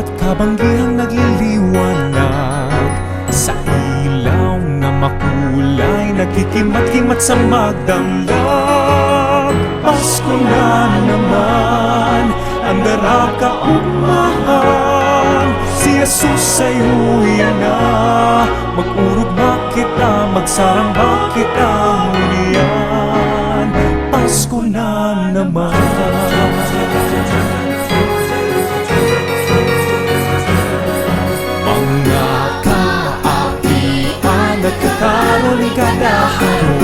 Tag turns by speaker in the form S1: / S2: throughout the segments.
S1: at kabanggihang nagliliwanag sa ilaw na makulay, nagkikimat-kimat sa magdamlag. Pasko na naman, ang darakaugmahan, si Jesus ay uwi na. Mag-urugma kita, magsaramba kita ulian. Pasko na naman. Mga kaapian, nagkakaroon kada haro.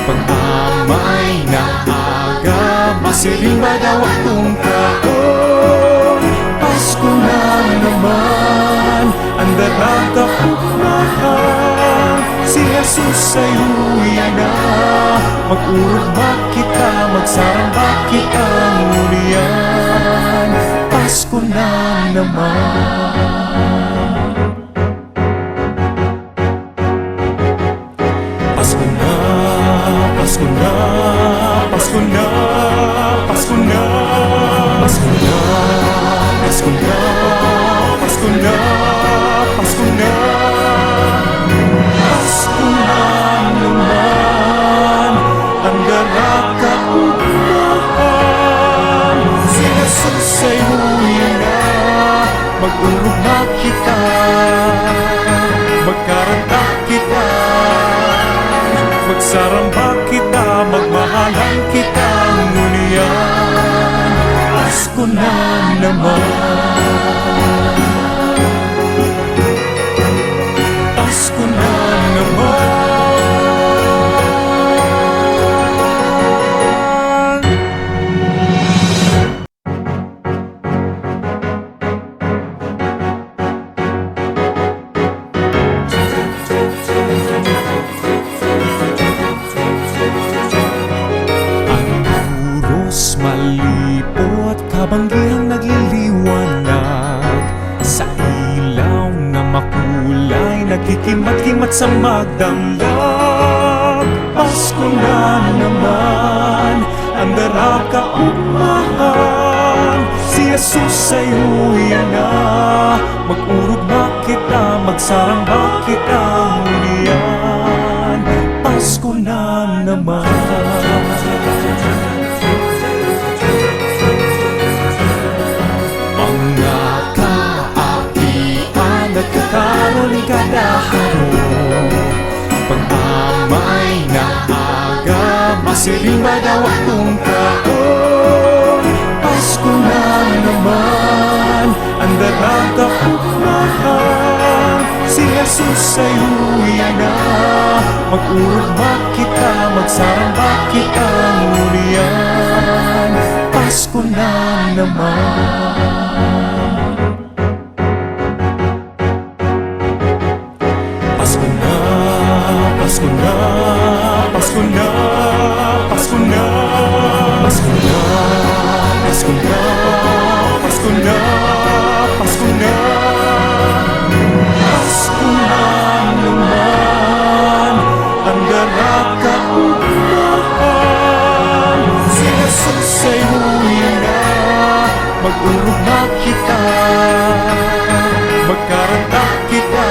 S1: Pag-amay na aga, masirimba daw akong taon. Pasko na naman, ang darakaugmahan, si Jesus ay uwi na. Mag-urugma kita, magsaramba kita ulian. Pasko na naman. Pasko na, Pasko na, Pasko na, Pasko na, Pasko na, Pasko na, Pasko na, Pasko na. Pasko na naman, ang darakaugmahan, si Jesus ay uwi na. Mag-urugma kita, magkaranta kita, magsaramba kita, magmahalan kita ngulian. Pasko na naman. Pasko na naman. Malipot, kabanggihang nagliliwanag sa ilaw na makulay, nagkikimat-kimat sa magdamlag. Pasko na naman, ang darakaugmahan, si Jesus ay uwi na. Mag-urugma kita, magsaramba kita ulian. Pasko na naman. Nagkakaroon kada haro. Pag-amay na aga, masirimba daw akong taon. Pasko na naman, ang darakaugmahan, si Jesus ay uwi na. Mag-urugma kita, magsaramba kita ulian. Pasko na naman. Pasko na, Pasko na, Pasko na, Pasko na, Pasko na, Pasko na, Pasko na, Pasko na. Pasko na naman, ang darakaugmahan, si Jesus ay uwi na. Mag-urugma kita, magkaranta kita,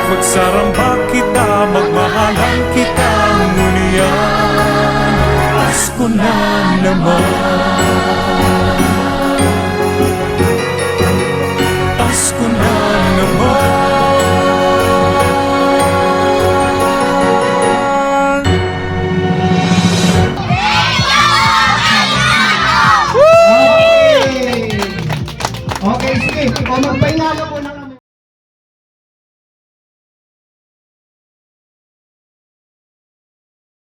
S1: magsaramba kita, magmahalan kita ngulian. Pasko na naman.